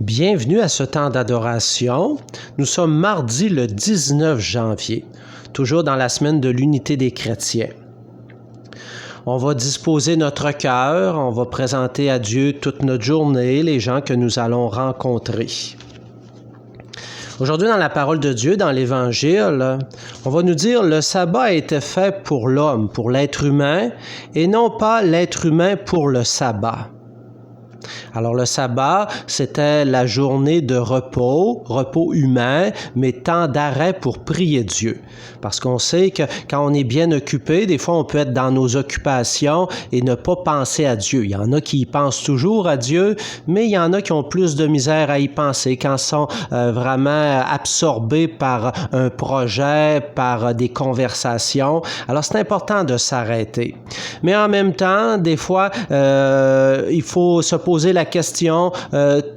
Bienvenue à ce temps d'adoration. Nous sommes mardi le 19 janvier, toujours dans la semaine de l'unité des chrétiens. On va disposer notre cœur, on va présenter à Dieu toute notre journée, les gens que nous allons rencontrer. Aujourd'hui, dans la parole de Dieu, dans l'Évangile, on va nous dire le sabbat a été fait pour l'homme, pour l'être humain, et non pas l'être humain pour le sabbat. Alors le sabbat, c'était la journée de repos, repos humain, mais temps d'arrêt pour prier Dieu. Parce qu'on sait que quand on est bien occupé, des fois on peut être dans nos occupations et ne pas penser à Dieu. Il y en a qui y pensent toujours à Dieu, mais il y en a qui ont plus de misère à y penser quand ils sont vraiment absorbés par un projet, par des conversations. Alors c'est important de s'arrêter. Mais en même temps, des fois, il faut se poser la question,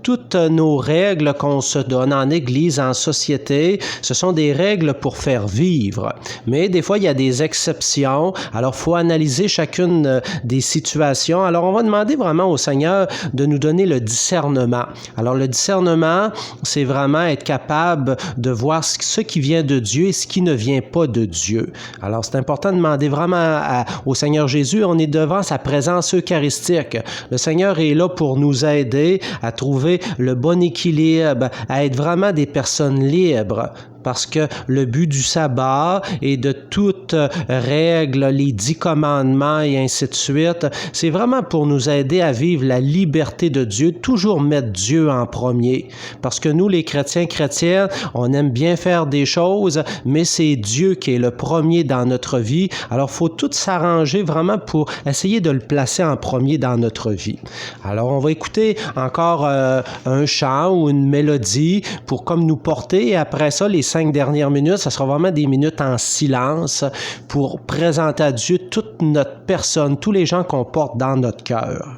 toutes nos règles qu'on se donne en Église, en société, ce sont des règles pour faire vivre. Mais des fois, il y a des exceptions. Alors, il faut analyser chacune des situations. Alors, on va demander vraiment au Seigneur de nous donner le discernement. Alors, le discernement, c'est vraiment être capable de voir ce qui vient de Dieu et ce qui ne vient pas de Dieu. Alors, c'est important de demander vraiment au Seigneur Jésus. On est devant sa présence eucharistique. Le Seigneur est là pour nous aider à trouver le bon équilibre, à être vraiment des personnes libres. Parce que le but du sabbat et de toute règle, les 10 commandements et ainsi de suite, c'est vraiment pour nous aider à vivre la liberté de Dieu, toujours mettre Dieu en premier. Parce que nous, les chrétiennes, on aime bien faire des choses, mais c'est Dieu qui est le premier dans notre vie. Alors, il faut tout s'arranger vraiment pour essayer de le placer en premier dans notre vie. Alors, on va écouter encore un chant ou une mélodie pour comme nous porter et après ça, les 5 dernières minutes, ça sera vraiment des minutes en silence pour présenter à Dieu toute notre personne, tous les gens qu'on porte dans notre cœur.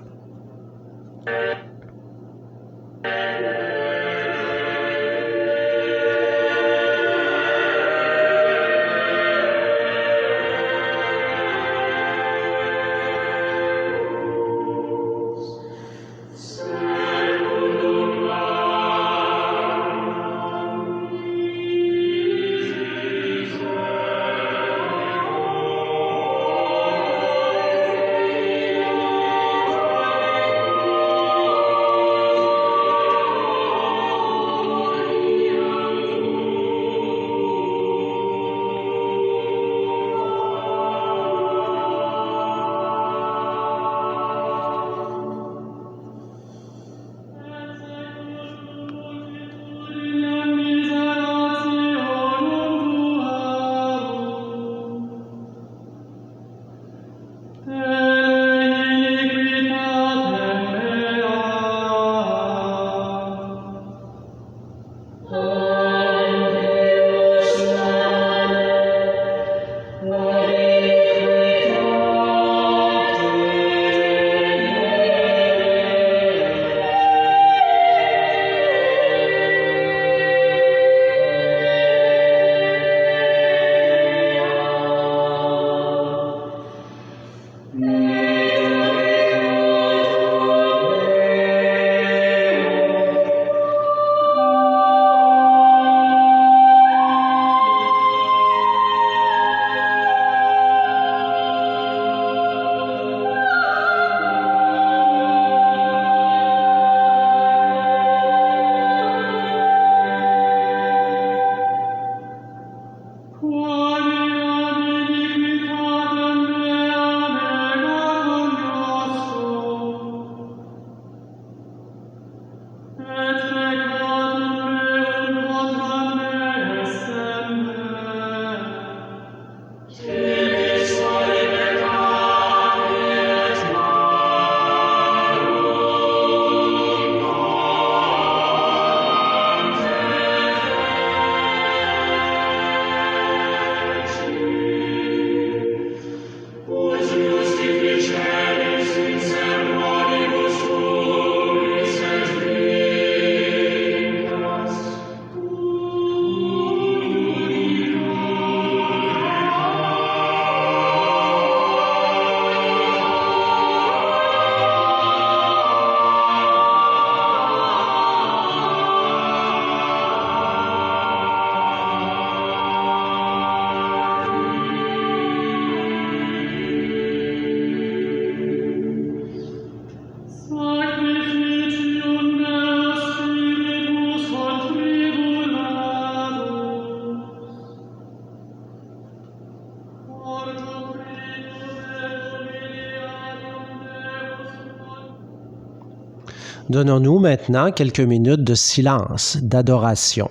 Donnons-nous maintenant quelques minutes de silence, d'adoration.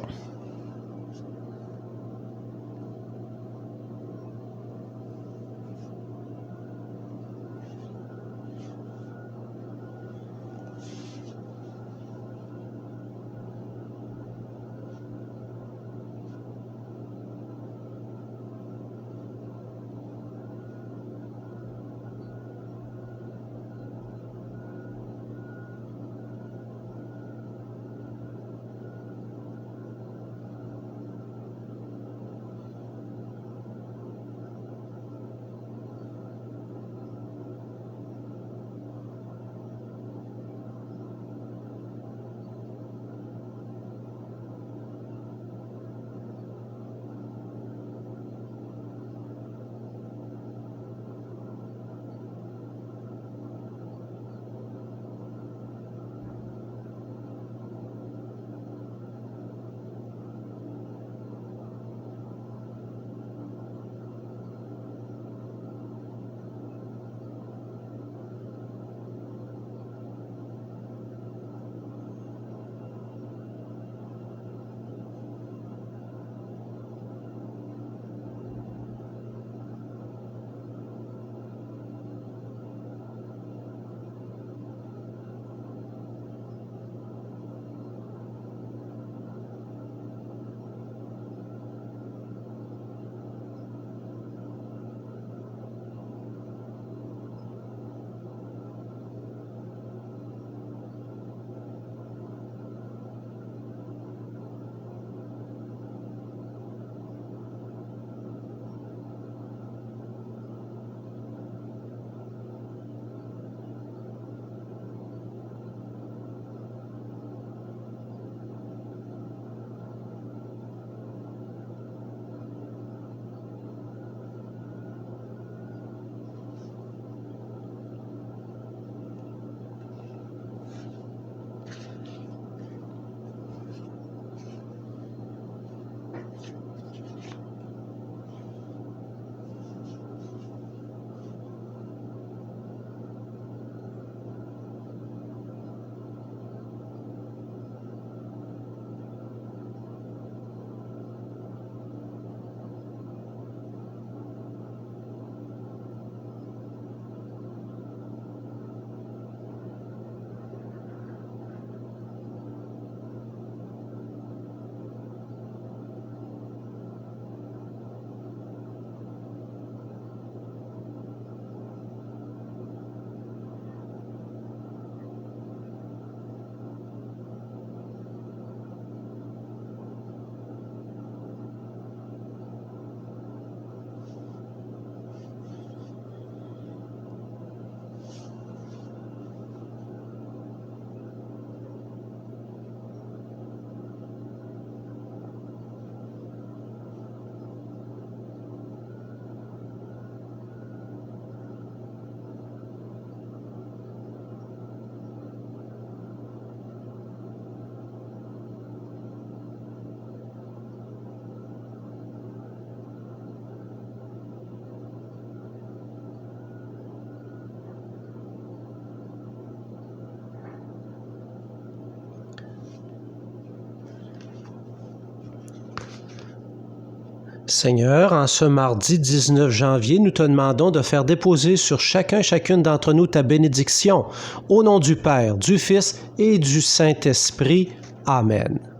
Seigneur, en ce mardi 19 janvier, nous te demandons de faire déposer sur chacune d'entre nous ta bénédiction. Au nom du Père, du Fils et du Saint-Esprit. Amen.